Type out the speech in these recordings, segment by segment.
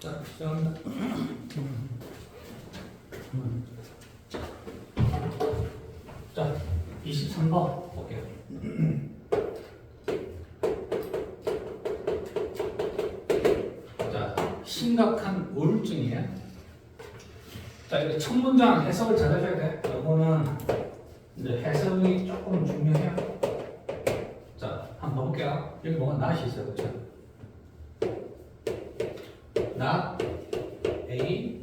자, 시작합니다. 자, 23번 볼게요. 자, 심각한 우울증이에요. 자, 이거 첫 문장 해석을 잘 하셔야 돼. 이거는 이제 해석이 조금 중요해요. 자, 한번 봐볼게요. 여기 뭐가 not이 있어요, 그렇죠? not A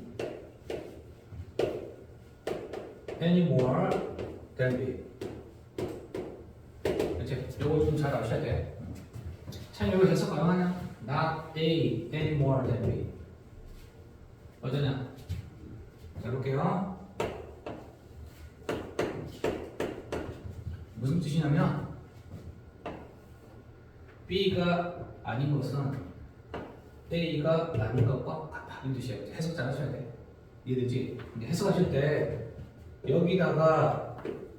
any more than B. 그렇지? 요거 좀 잘 아셔야 돼. 참 요거 해석 가능하냐? not A any more than B. 어쩌냐? 자, 볼게요. 무슨 뜻이냐면 B가 아닌 것은 A가 아닌 것과 같다 이런 뜻이에요. 해석 잘 하셔야 돼. 이해되지? 근데 해석하실 때 여기다가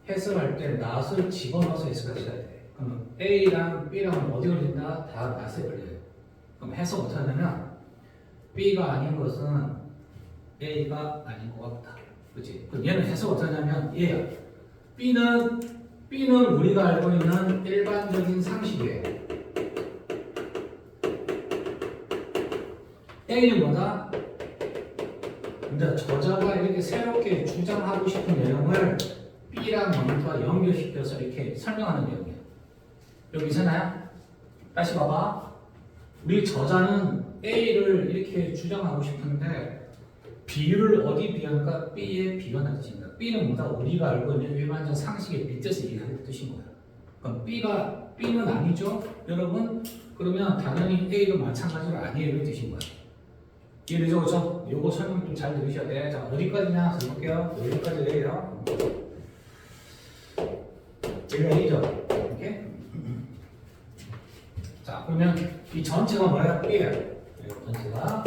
해석할 때 not을 집어넣어서 해석하셔야 돼. 그럼 A랑 B랑 어디 걸린다? 다 not에 걸려요. 그럼 해석 어떻게 하냐면 B가 아닌 것은 A가 아닌 것 같다. 그렇지? 그럼 얘는 해석 어떻게 하냐면 얘야. B는 우리가 알고 있는 일반적인 상식이에요. A는 뭐다? 근데 저자가 이렇게 새롭게 주장하고 싶은 내용을 B랑 뭔가 연결시켜서 이렇게 설명하는 내용이에요. 여기 있잖아요? 다시 봐봐. 우리 저자는 A를 이렇게 주장하고 싶은데 B를 어디 비교할까? B에 비교하는 뜻입니다. B는 뭐다? 우리가 알고 있는 일반적 상식에 빗대서 얘기하는 뜻인 거예요. 그럼 B는 아니죠? 여러분? 그러면 당연히 A도 마찬가지로 아니에요. 이런 뜻인 거예요. 이해되죠? 그렇죠? 요거 설명 좀 잘 들으셔야 돼. 자, 어디까지냐? 볼게요. 여기까지 A요. 여기가 A죠? 이렇게? 자, 그러면 이 전체가 뭐야? B예요. 전체가.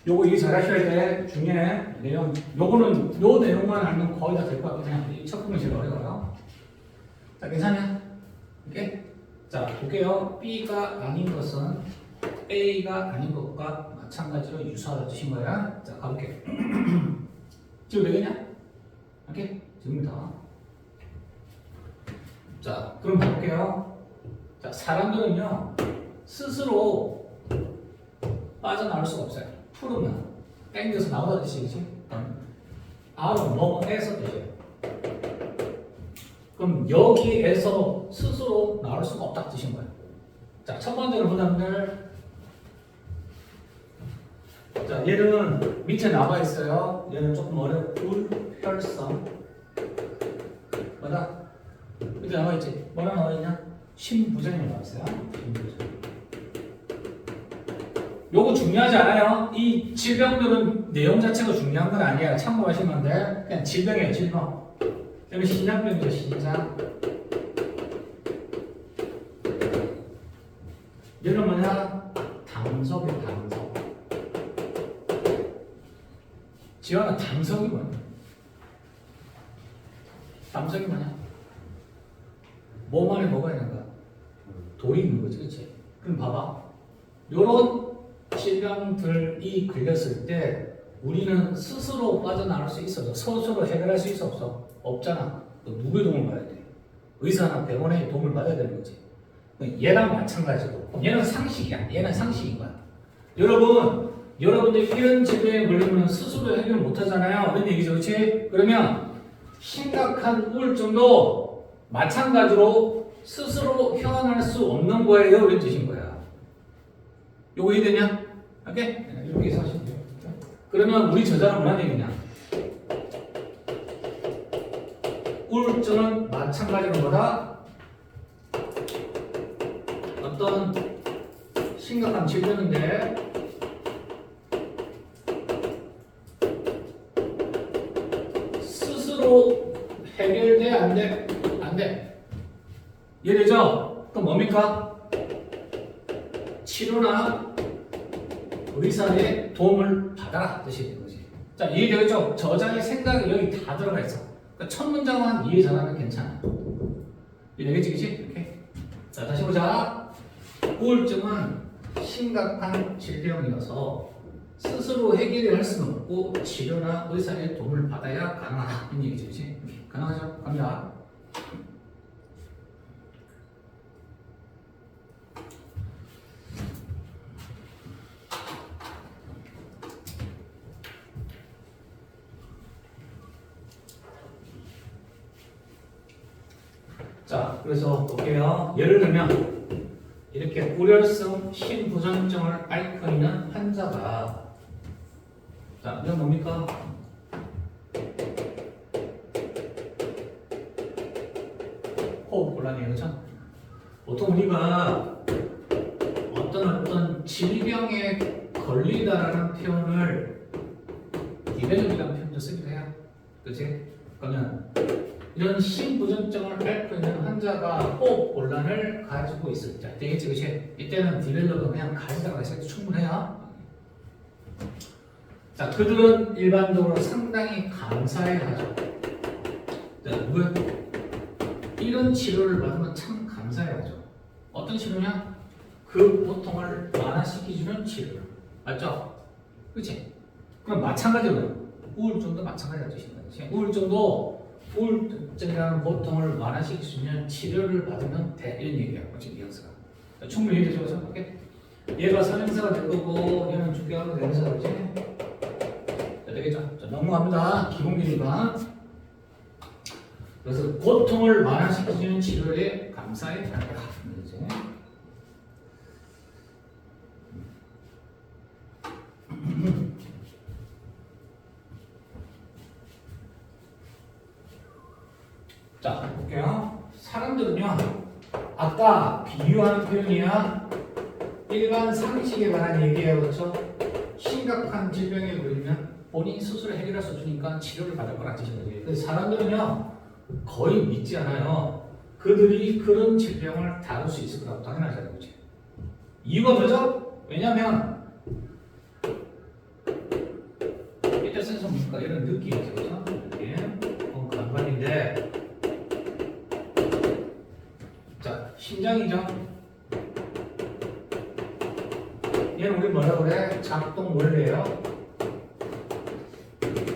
요거 이해 잘 하셔야 돼. 중요해. 내용. 요거는, 요 내용만 알면 거의 다 될 것 같거든요. 이 첫 부분이 제일 어려워요. 자, 괜찮냐? 이렇게? 자, 볼게요. B가 아닌 것은 A가 아닌 것과 마찬가지로 유사하다는 뜻인 거야. 자, 가볼게요. 지금 되겠냐? 오케이? 지금부터. 자, 그럼 볼게요. 자, 사람들은요, 스스로 빠져나올 수가 없어요. 풀으면. 땡겨서 나오다 뜻이지. out of 뭐에서 뜻이에요. 그럼 여기에서 스스로 나올 수가 없다 뜻인 거예요. 자, 첫 번째로 보자면, 자, 얘는 밑에 나와 있어요. 얘는 조금 어려워. 불혈성. 뭐다? 밑에 나와 있지? 뭐라 나와 있냐? 심부전이 나와 있어요. 심부전. 요거 중요하지 않아요? 이 질병들은 내용 자체가 중요한 건 아니에요. 참고하시면 돼. 그냥 질병이에요, 질병. 여기 신장병이죠, 신장. 얘는 뭐냐? 당석이에요, 당석. 지원아, 당석이 뭐냐? 당석이 뭐냐? 몸 안에 뭐가 있는 거야? 돌이 있는 거지, 그치? 그럼 봐봐. 요런 질병들이 걸렸을 때 우리는 스스로 빠져나올 수 있어? 스스로 해결할 수 있어? 없어? 없잖아. 누구의 도움을 받아야 돼? 의사나 병원의 도움을 받아야 되는 거지. 얘랑 마찬가지로. 얘는 상식이야. 얘는 상식인 거야. 여러분들 이런 질병에 걸리면 스스로 해결 못 하잖아요. 그런 얘기죠. 그렇지? 그러면 심각한 우울증도 마찬가지로 스스로 헤어날 수 없는 거예요. 이런 뜻인 거야. 요거 이해되냐? 오케이? 이렇게 해서 하시면 돼요. 그러면 우리 저자는 뭐라는 얘기냐? 우울증은 마찬가지로 뭐다? 어떤 심각한 질병인데 스스로 해결돼? 안 돼? 안 돼. 이해되죠? 그럼 뭡니까? 치료나 의사의 도움을 받아라 뜻이 되는 거지. 자, 이해되겠죠? 저자의 생각이 여기 다 들어가 있어. 그러니까 첫 문장만 이해 잘하면 괜찮아. 이해되겠지, 그치? 이렇게. 자, 다시 보자. 우울증은 심각한 질병이어서 스스로 해결할 수는 없고 치료나 의사의 도움을 받아야 가능하다. 이런 얘기죠. 그치? 가능하죠? 갑니다. 자, 그래서 볼게요. 예를 들면 이렇게 우려성 심부전증을 앓고 있는 환자가, 자, 이건 뭡니까? 호흡 곤란이에요, 그렇죠? 보통 우리가 어떤 질병에 걸리다라는 표현을 디벨롭이라는 표현도 쓰기도 해요, 그렇지? 그러면 이런 심부전증을 앓고 있는 환자가 호흡 곤란을 가지고 있을 때, 되겠지, 그치? 이때는 디벨롭은 그냥 가지다가 해도 충분해요. 자, 그들은 일반적으로 상당히 감사해하죠. 자, 왜? 이런 치료를 받으면 참 감사해하죠. 어떤 치료냐? 그 고통을 완화시켜주는 치료. 맞죠? 그치? 그럼 마찬가지로 우울증도 마찬가지라 뜻인 거지. 우울증이라는 고통을 완화시킬 수 있는 치료를 받으면 돼. 이런 얘기야. 지금 뉘앙스가. 충분히 이해되죠? 생각해? 얘가 선행사가 될 거고, 얘는 주격하고 대명사가 되지? 자, 되겠죠? 자, 넘어갑니다. 기본기니까. 그래서 고통을 완화시키는 치료에 감사해 하라. 이제. 자, 볼게요. 사람들은요, 아까 비유하는 표현이야 일반 상식에 관한 얘기예요, 그렇죠? 심각한 질병에 걸리면 본인 스스로 해결할 수 없으니까 치료를 받을 거라 뜻인 거지. 그래서 사람들은요, 거의 믿지 않아요. 그들이 그런 질병을 다룰 수 있을 거라고 당연하잖아요, 그렇지? 이유가 뭐죠? 왜냐면 이때 센서 뭡니까? 이런 느낌이죠, 그렇죠? 이렇게 건강관인데. 자, 심장이죠. 얘는 우리 뭐라 그래? 작동 원리예요.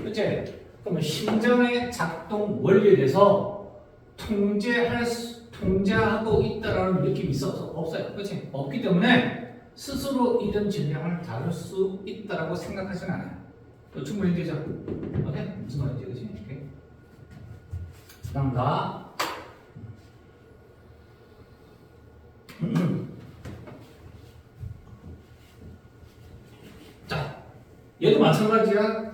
그치? 그러면 심장의 작동 원리에 대해서 통제하고 있다라는 느낌이 있어서 없어요. 그치? 없기 때문에 스스로 이런 질병을 다룰 수 있다라고 생각하지는 않아요. 충분히 되죠? 오케이? 무슨 말인지, 그치? 오케이. 그다음 나. 자, 얘도 마찬가지야.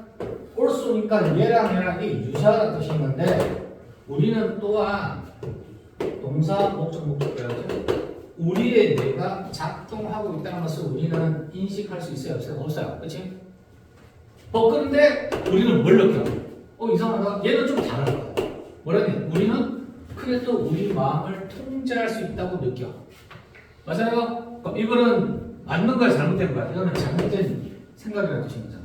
옳소니까 얘랑 이게 유사하다는 뜻인 건데, 우리는 또한 동사, 목적 배우죠. 우리의 뇌가 작동하고 있다는 것을 우리는 인식할 수 있어요? 없어요? 없어요. 그치? 그런데 우리는 뭘 느껴? 이상하다. 얘는 좀 다른 거야. 뭐라니? 우리는 그래도 우리 마음을 통제할 수 있다고 느껴. 맞아요? 그럼 이거는 맞는 거야, 잘못된 거야? 이거는 잘못된 생각이라는 뜻인 거잖아.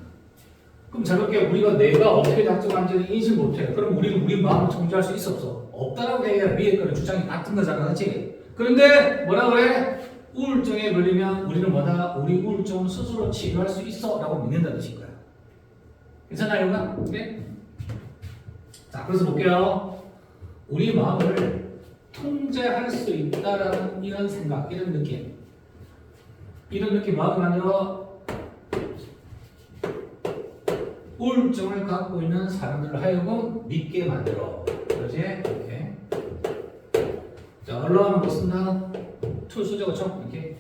그럼 저렇게 우리가 내가 어떻게 작동하는지를 인식 못해요. 그럼 우리는 우리 마음을 통제할 수 있어 없어? 없다라고 해야 위에 거는 주장이 같은 거잖아, 그렇지? 그런데 뭐라 그래? 우울증에 걸리면 우리는 뭐다? 우리 우울증을 스스로 치료할 수 있어라고 믿는다는 뜻인 거야. 괜찮아요, 이거? 네? 자, 그래서 볼게요. 우리 마음을 통제할 수 있다라는 이런 생각, 이런 느낌 마음이 만들어 우울증을 갖고 있는 사람들을 하여금 믿게 만들어. 그러지? 이렇게. 자, 언론은 뭐 쓴다? 투수죠, 그렇죠? 이렇게.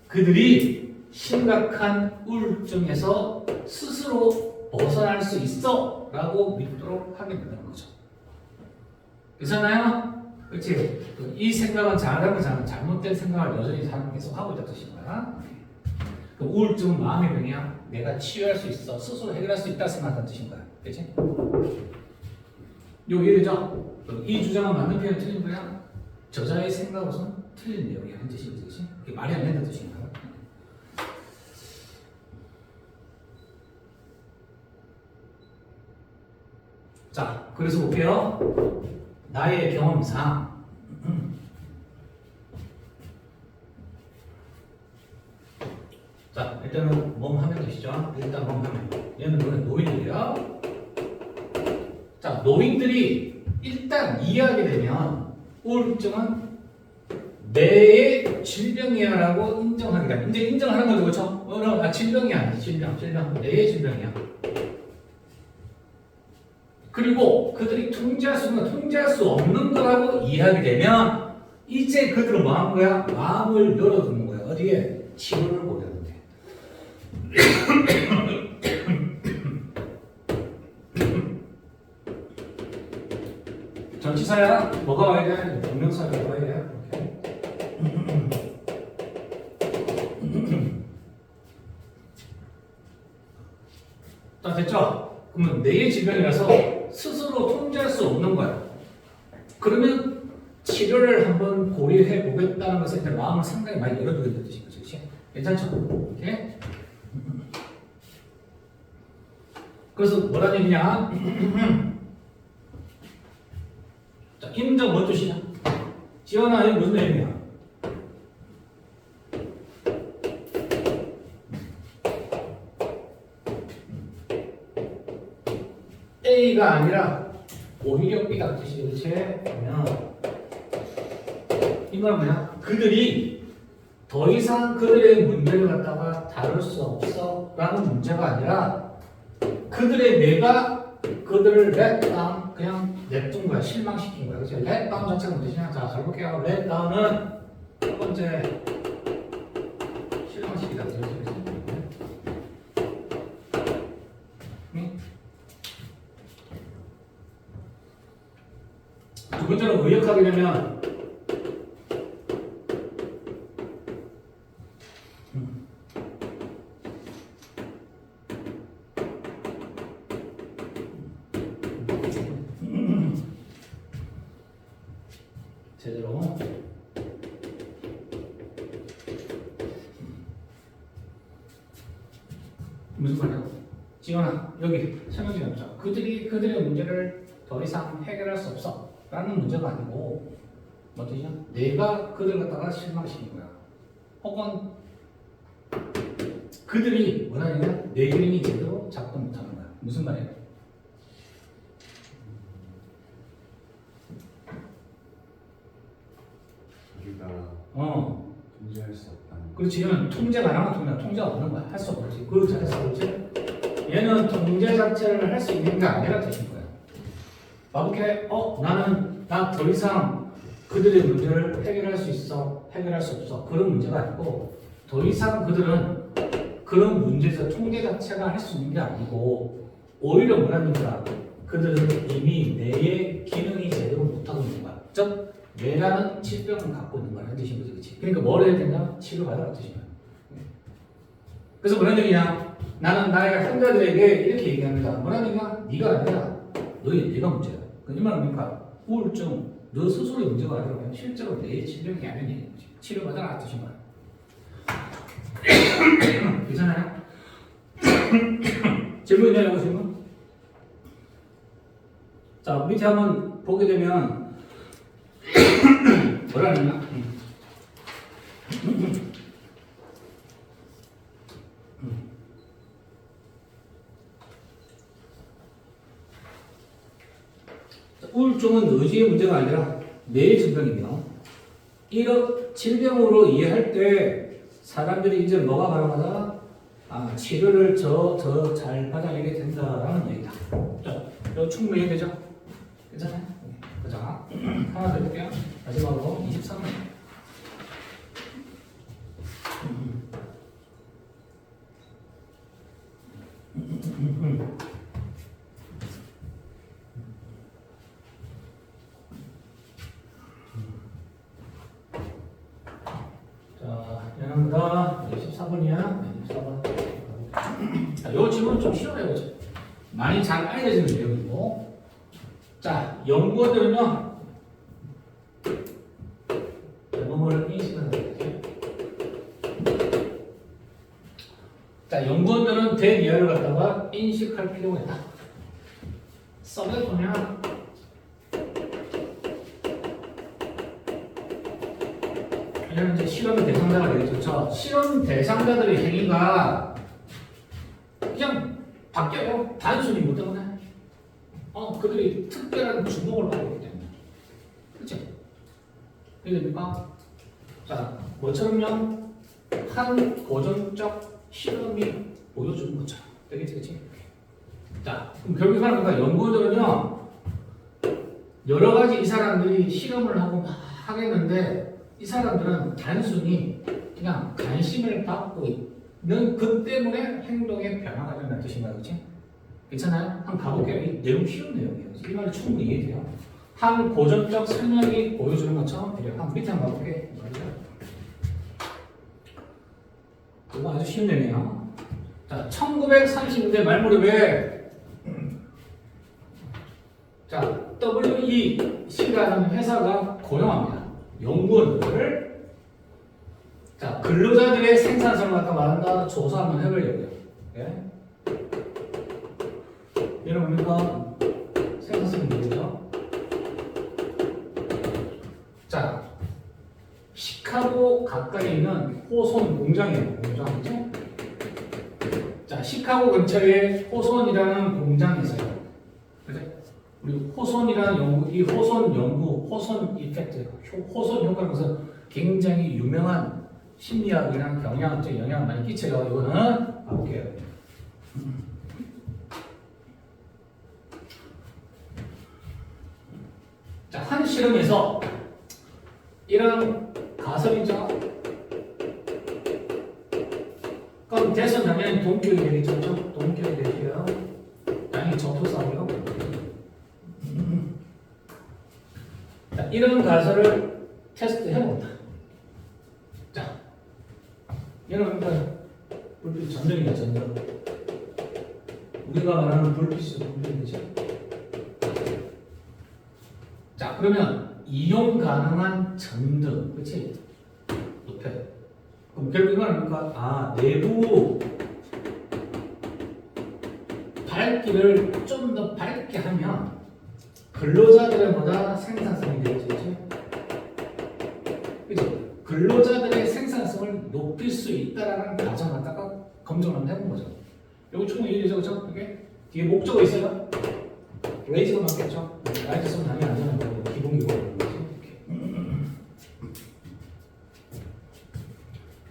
그들이 심각한 우울증에서 스스로 벗어날 수 있어 라고 믿도록 하게 된다는 거죠. 괜찮아요? 그렇지? 이 생각은 잘못된 생각을 여전히 사람 계속 하고 있다는 뜻인 거야. 그 우울증은 마음의 병이야. 내가 치유할 수 있어. 스스로 해결할 수 있다 생각하는 뜻인 거야. 그렇지? 이거 이해되죠? 이 주장은 맞는 표현이 틀린 거야. 저자의 생각으로는 틀린 내용이야. 한 뜻이 그렇지? 이게 말이 안 된다는 뜻인 거야. 자, 그래서 볼게요. 나의 경험상 일단은 멍하면 되시죠? 일단 멍하면. 얘는 뭐냐? 노인들이야. 자, 노인들이 일단 이해하게 되면 우울증은 뇌의 질병이야라고 인정하게 됩니다. 이제 인정하는 거죠, 그렇죠? 질병이 아니지, 질병. 뇌의 질병이야. 그리고 그들이 통제할 수 없는 거라고 이해하게 되면 이제 그들은 뭐 하는 거야? 마음을 열어두는 거야. 어디에? 치료를 보려는 데. 전치사야 뭐가 와야 돼? 동명사가 와야 돼. 자, 됐죠? 그러면 뇌의 질병이라서 스스로 통제할 수 없는 거야. 그러면 치료를 한번 고려해 보겠다는 것에 이제 마음을 상당히 많이 열어두게 되는 뜻인 거죠. 그렇지? 괜찮죠? 이렇게. 그래서 뭐라는 얘기냐? 자, 인정 뭐 뜻이냐? 지원아, 이게 무슨 내용이야? A가 아니라 오히려 B가 뜻이지, 그렇지? 그러면 이 말은 뭐냐? 그들이 더 이상 그들의 문제를 갖다가 다룰 수 없어 라는 문제가 아니라 그들의 뇌가 그들을 let down, 그냥 냅둔 거야. 실망시킨 거야. 그치? let down 자체가 무엇이냐? 자, 잘 볼게요. let down은 첫 번째 실망시키다. 두 번째로 의역하게 되면 제대로 무슨 말이야? 지원아, 여기 설명 좀 해보자. 그들의 문제를 더 이상 해결할 수 없어 라는 문제가 아니고 뭐 뜻이야? 내가 그들 갖다가 실망시킨 거야. 혹은 그들이 원하느냐? 내 그림이 제대로 작동 못하는 거야. 무슨 말이야? 우리가 통제할 수 없다는. 그렇지. 얘는 통제가 나랑 통제가 없는 거야. 할 수 없지. 그 자체에서 그렇지. 얘는 통제 자체를 할 수 있는 게 아니라 되신 거야. 마법해. 나는 나 더 이상 그들의 문제를 해결할 수 있어, 해결할 수 없어. 그런 문제가 아니고 더 이상 그들은 그런 문제에서 통제 자체가 할 수 있는 게 아니고 오히려 뭐라니까 그들은 이미 뇌의 기능이 제대로 못하고 있는 거야. 즉 뇌라는 질병을 갖고 있는 거라는 뜻인 거지, 그렇지? 그러니까 뭘 해야 되냐? 치료받으라는 뜻이야. 그래서 뭐라는 얘기냐? 나는 나의 환자들에게 이렇게 얘기합니다. 뭐라는 얘기냐? 네가 아니라 너희 뇌가 문제야. 이 말은 그러니까 우울증 너 스스로의 문제가 아니라 그냥 실제로 뇌의 질병이 아닌 얘기인 거지. 치료받으라 뜻인 거야. 괜찮아요? 질문 있나요, 질문? 자, 밑에 한번 보게 되면 뭐라느냐? 우울증은 의지의 문제가 아니라 뇌의 질병이며 이런 질병으로 이해할 때 사람들이 이제 뭐가 가능하다? 치료를 더 잘 받아내게 된다라는 얘기다. 자, 이거 충분히 이해되죠? 괜찮아요? 자, 하나 더 해볼게요. 마지막으로 23번. 자, 얘는 24번이야. 24번. 자, 이 질문 좀 쉬워요, 그죠? 많이 잘 알려지는 내용이고. 자, 연구원들은요, 뭐를 인식하는 거지? 자, 연구원들은 대미아를 갖다가 인식할 필요가 있다. 써볼거냐? 얘는 이제 실험 대상자가 되겠죠. 저 실험 대상자들의 행위가 그냥 바뀌어요. 단순히 뭐 때문에? 그들이 특별한 주목을 받기 때문에. 그치? 이해됩니까? 자, 뭐처럼요? 한 고정적 실험이 보여주는 것처럼. 되겠지, 그치? 자, 그럼 결국에는 뭔가 연구들은요, 여러 가지 이 사람들이 실험을 하고 막 하겠는데, 이 사람들은 단순히 그냥 관심을 받고 있는 그 때문에 행동에 변화가 된다는 뜻인가요? 그치? 괜찮아요? 한번 가볼게요. 이 내용 쉬운 내용이에요. 이 말이 충분히 이해돼요. 한 고전적 설명이 보여주는 것처럼 이래요. 한번 밑에 한번 가볼게요. 이거 아주 쉬운 내용이에요. 자, 1930년대 말무렵에 자, WEC라는 회사가 고용합니다. 연구원들을 자, 근로자들의 생산성을 갖다 말한다 조사 한번 해보려고요. 예? 얘는 뭡니까? 생산성이 뭐죠? 자, 시카고 가까이 있는 호손 공장이에요. 공장이죠? 자, 시카고 근처에 호손이라는 공장에서요. 그래? 우리 호손이라는 연구, 이 호손 연구, 호손 이펙트, 호손 효과는 것은 굉장히 유명한 심리학이랑 경영학적 영향을 많이 끼쳐요. 이거는 볼게요. 자, 한 실험에서 이런 가설이죠. 그럼 대선 당연히 동격이 되겠죠. 동격이 되고요. 당연히 접촉사고요. 자, 이런 가설을 테스트 해봅니다. 자, 여러분들 불빛 전등이다, 전등. 우리가 말하는 불빛이 전등이죠. 자, 그러면 이용 가능한 전등, 그렇지? 높여요. 그럼 결국 이건 뭡니까? 내부 밝기를 좀 더 밝게 하면 근로자들보다 생산성이 되겠죠, 그렇죠? 근로자들의 생산성을 높일 수 있다라는 가정을 갖다가 검증을 한번 해본 거죠. 이거 충분히 이해되죠, 그렇죠? 이게 뒤에 목적어 있어요. 레이즈가 맞겠죠? 라이트 쓰면 당연히 안 되는 거고 기본기고.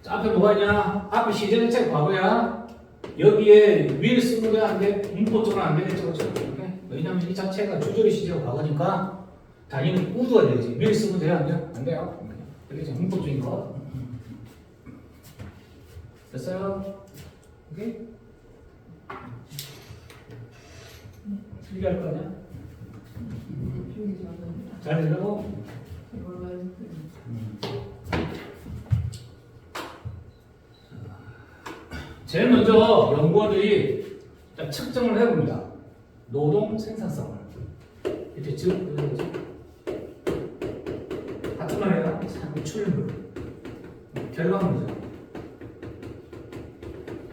자, 앞에 뭐가 있냐? 앞에 시제 책 과거야. 여기에 위를 쓰는 게 안 돼. 문법적으로 안 되겠죠, 그렇죠? 왜냐면 이 자체가 주저리 시제가 과거니까 당연히 우드가 되지. 위를 쓰면 돼요, 안 돼요? 안 돼요. 이게 이제 문법적인 거. 됐어요? 오케이? 필기할 거 아니야? 잘 들으라고? 제일 먼저 연구원들이 측정을 해봅니다. 노동 생산성을. 이렇게 즉, 같은 말이에요. 산출물. 결과물이죠.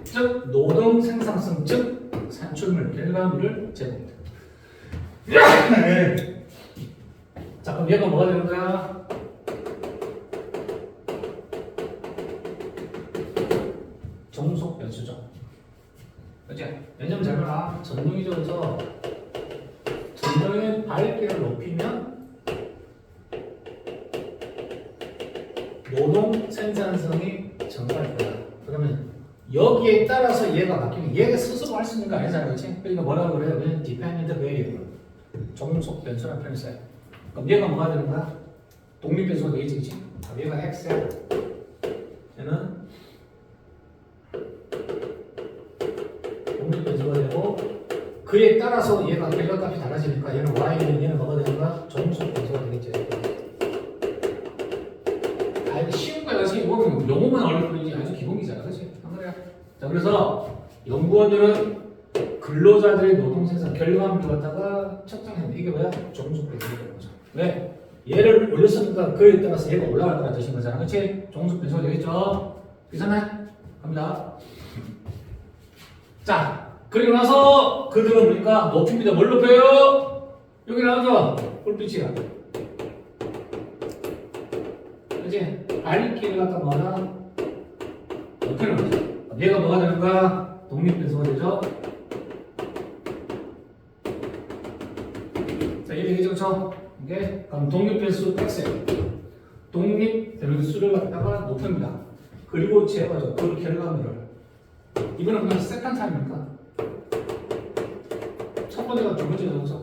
즉, 노동 생산성, 즉, 산출물, 결과물을 제공합니다. 자, 그럼 얘가 뭐가 되는 거야? 정속 변수죠. 그치? 왜냐면 잘 봐라. 전등이 져서 전등의 밝기를 높이면 노동 생산성이 증가할 거야. 그러면 여기에 따라서 얘가 바뀌면 얘가 스스로 할 수 있는 거 아니잖아요. 그치? 그러니까 뭐라고 그래요? 그냥 dependent variable. 종속 변수라는 표현을 써요. 그럼 얘가 뭐가 되는 거야? 독립 변수가 되겠지, 그치? 얘가 x야. 얘는 독립 변수가 되고 그에 따라서 얘가 결과값이 달라지니까 얘는 y는 얘는 뭐가 되는 거야? 종속 변수가 되겠지. 이거 쉬운 거야, 그치? 이거는 영어만 어려울 뿐이지 아주 기본이잖아, 그치? 안 그래요? 자, 그래서 연구원들은 근로자들의 노동 생산 결과물을 갖다가 측정해요. 이게 뭐야? 종속 변수가 되는 거죠. 왜? 얘를 올렸으니까 그에 따라서 얘가 올라갈 거라는 뜻인 거잖아, 그치? 종속 변수가 되겠죠? 괜찮아요? 갑니다. 자, 그리고 나서 그들은 보니까 높입니다. 뭘 높여요? 여기 나오죠? 불빛이야. 그치? 발길을 갖다 뭐하다? 높이는 거죠. 얘가 뭐가 되는가? 독립변수가 되죠. 자, 이렇게 되죠. 이게 그럼 독립변수 X. 독립변수를 갖다가 높입니다. 그리고 제어하죠. 그 결과물을. 이거는 그냥 세컨 타임이니까. 첫 번째가 두 번째가 되죠.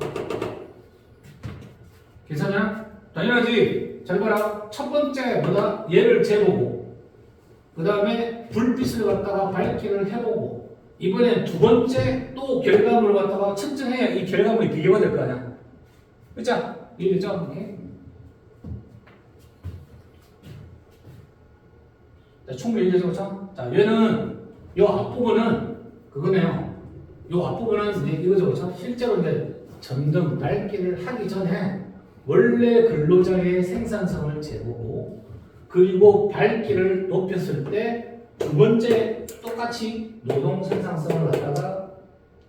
괜찮냐? 당연하지. 잘 봐라. 첫 번째 뭐다? 얘를 재보고 그 다음에 불빛을 갖다가 밝기를 해보고 이번엔 두 번째 또 결과물을 갖다가 측정해야 이 결과물이 비교가 될 거 아니야. 그죠? 이해되죠? 이렇게. 자, 충분히 이해되죠? 그렇죠? 자, 얘는 요 앞부분은 그거네요. 요 앞부분은 이제 이거죠. 그렇죠? 실제로 이제 전등 밝기를 하기 전에 원래 근로자의 생산성을 재보고 그리고 밝기를 높였을 때 두 번째 똑같이 노동 생산성을 갖다가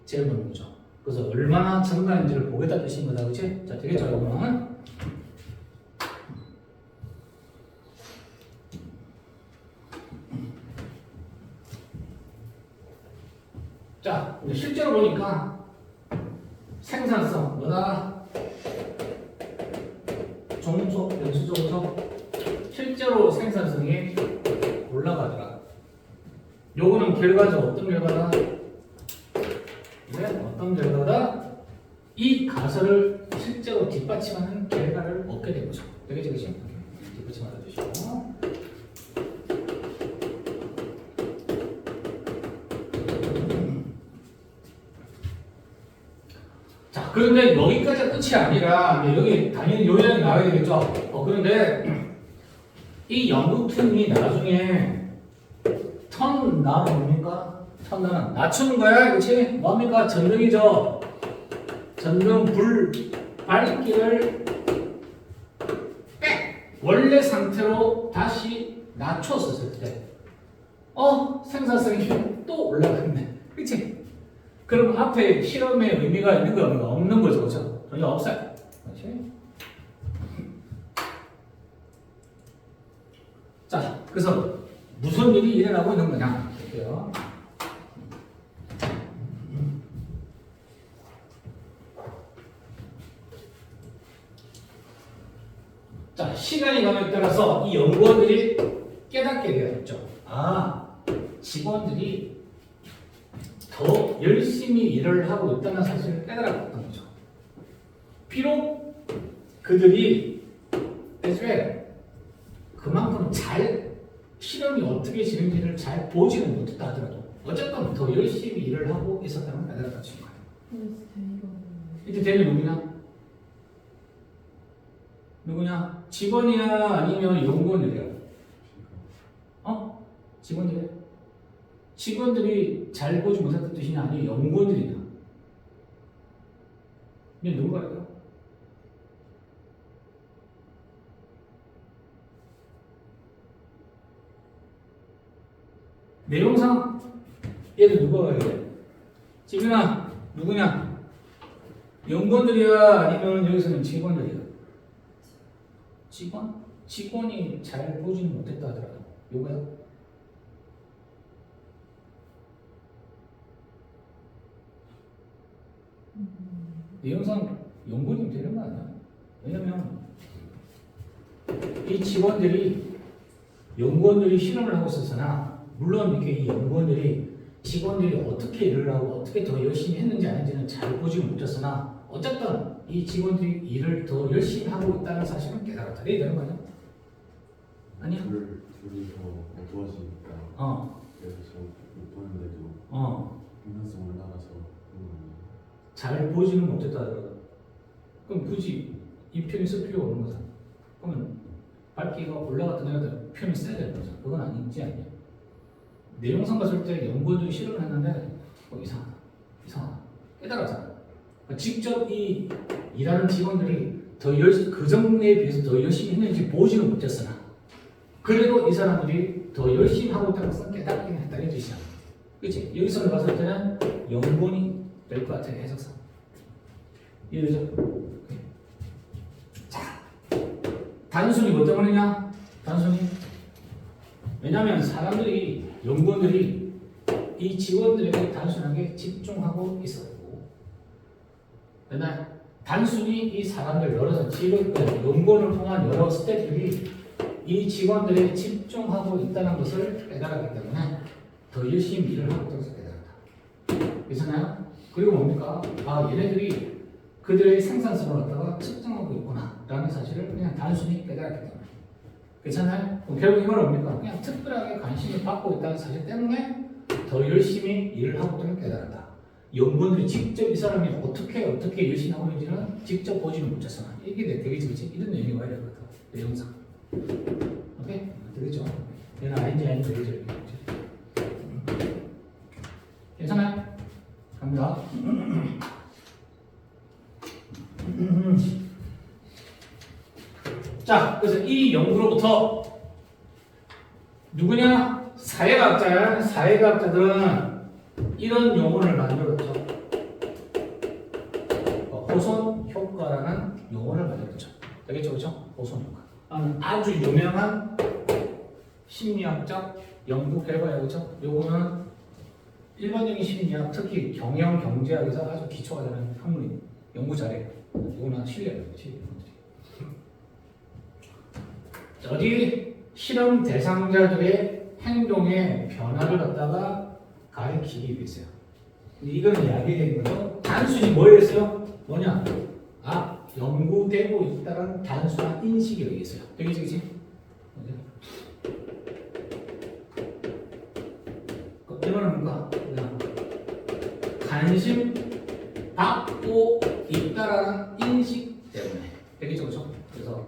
재보는 거죠. 그래서 얼마나 증가인지를 보겠다 뜻인 거다, 그렇지? 자, 되겠죠, 이거는. 자, 이제 실제로 보니까 생산성 뭐다? 종속 변수적으로 실제로 생산성이 올라가더라. 요거는 결과죠. 어떤 결과다? 네, 어떤 결과다? 이 가설을 실제로 뒷받침하는 결과를 얻게 된 거죠. 되겠지, 그치? 뒷받침 알아두시고. 자, 그런데 여기까지가 끝이 아니라 여기 당연히 요령이 나와야 되겠죠. 그런데 이 연극팀이 나중에 턴 나는 뭡니까? 턴 나는 낮추는 거야, 그렇지? 뭡니까? 전등이죠. 전등 불 밝기를 원래 상태로 다시 낮췄었을 때, 생산성이 또 올라갔네, 그렇지? 그럼 앞에 실험의 의미가 있는 거 없는 거죠, 그렇죠? 전혀 없어요, 그렇지? 자, 그래서 무슨 일이 일어나고 있는 거냐? 볼게요. 자, 시간이 감에 따라서 이 연구원들이 깨닫게 되었죠. 직원들이 더 열심히 일을 하고 있다는 사실을 깨달았던 거죠. 비록 그들이 애초에 그만큼 잘 실험이 어떻게 진행되는지를 잘 보지는 못했다 하더라도 어쨌든 더 열심히 일을 하고 있었다는 걸 깨달았다는 거예요. 이때 대면 누구냐? 직원이야 아니면 연구원들이야? 직원들이야? 직원들이 잘 보지 못했던 뜻이냐 아니면 연구원들이냐? 이게 누구일까요? 내용상 얘들 누가 가야 돼? 지민아 누구냐? 연구원들이야 아니면 여기서는 직원들이야? 직원? 직원이 잘 보지는 못했다 하더라도 요거야? 내용상 연구원이 되는 거 아니야? 왜냐면 이 연구원들이 실험을 하고 있었으나 물론 이렇게 이 연구원들이 직원들이 어떻게 일을 하고 어떻게 더 열심히 했는지 아닌지는 잘 보지 못했으나 어쨌든 이 직원들이 일을 더 열심히 하고 있다는 사실은 깨달았다. 이게 되는 거 아니야? 아니야? 둘이 더 도와주니까 그래서 저 못 보는데도 생산성 올라가서 잘 보지는 못했다. 그럼 굳이 이 표현이 쓸 필요가 없는 거잖아. 그러면 밝기가 올라갔다 내렸다 표현을 써야 되는 거죠. 그건 아닌지 아니야. 내용상 봤을 때 연구원들이 실험을 했는데 이상하다. 깨달았잖아. 그러니까 직접 이 일하는 직원들이 그 전에 비해서 더 열심히 했는지 보지는 못했으나 그래도 이 사람들이 더 열심히 하고 있다는 것을 깨닫긴 했다는 뜻이야. 그치? 여기서 봤을 때는 연구원이 될 것 같아, 해석상. 이해되죠? 자, 단순히 뭐 때문이냐? 단순히 왜냐하면 사람들이 연구원들이 이 직원들에게 단순하게 집중하고 있었고, 그다음에 단순히 이 사람들 여러 연구원을 통한 여러 스태프들이 이 직원들에 집중하고 있다는 것을 깨달았기 때문에 더 열심히 일을 하고 있다는 것을 깨달았다. 괜찮아요? 그리고 뭡니까? 아, 얘네들이 그들의 생산성을 갖다가 측정하고 있구나 라는 사실을 그냥 단순히 깨달았기 때문에. 괜찮아요? 그럼 결국 이건 뭡니까? 그냥 특별하게 관심을 받고 있다는 사실 때문에 더 열심히 일을 하고 있다는 걸 깨달았다. 연구원들이 직접 이 사람이 어떻게 열심히 하고 있는지는 직접 보지는 못했으나 이게 되겠지, 그치? 이런 내용이 와야 될 것 같아. 내용상. 오케이? 되겠죠? 얘는 아닌지 되겠죠? 괜찮아요? 갑니다. 자, 그래서 이 연구로부터 누구냐? 사회과학자야. 사회과학자들은 이런 용어를 만들었죠. 호손 효과라는 용어를 만들었죠. 되겠죠, 그렇죠? 호손 효과. 아주 유명한 심리학적 연구 결과예요, 그렇죠? 요거는 일반적인 심리학, 특히 경영 경제학에서 아주 기초가 되는 학문 연구 자료. 이거는 실력이에요, 어디 실험 대상자들의 행동의 변화를 갖다가 가리키기 위해서요. 이거는 이야기된 거죠. 단순히 뭘 했어요? 뭐냐? 아, 연구되고 있다는 단순한 인식에 의해서요. 되겠지, 그치? 이거는 뭔가 관심 받고 있다라는 인식 때문에. 되겠죠, 그쵸? 그래서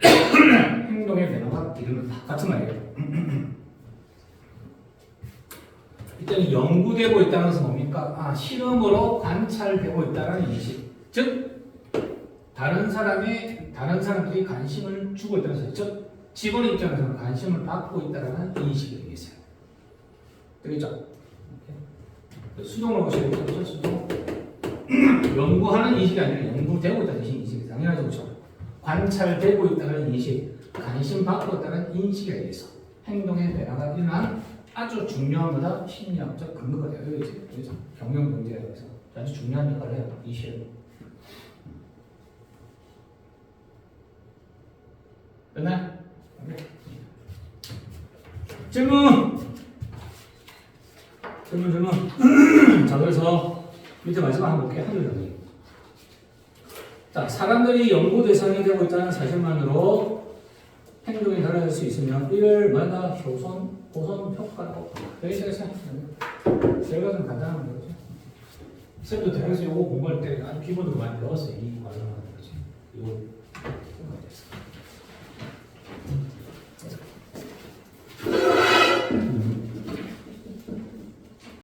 행동의 변화가 이런 거 다 같은 말이에요. 이때는 연구되고 있다는 것은 뭡니까? 아, 실험으로 관찰되고 있다는 인식. 즉, 다른 사람들이 관심을 주고 있다는 사실. 즉, 직원 입장에서는 관심을 받고 있다는 인식에 의해서요. 되겠죠? 수동으로 보시면 되겠죠? 수동. 연구하는 인식이 아니라 연구되고 있다는 인식이 당연하죠, 그렇죠? 관찰되고 있다는 인식, 관심 받고 있다는 인식에 의해서 행동의 변화가 일어난 아주 중요한 거다. 심리학적 근거가 되어 있죠. 그래서 경영 경제학에서 아주 중요한 역할을 해요. 이 시험. 됐나요? 질문. 자, 그래서 밑에 마지막 한번 볼게요. 한 줄 정리. 자, 사람들이 연구 대상이 되고 있다는 사실만으로 행동이 달라질 수 있으면 이를 뭐다? 호손 효과라고. 여기 시작했어요. 결과 좀 간단한 거죠. 쌤도 대학에서 이거 공부할 때 아주 기본으로 많이 배웠어요. 이 과정은.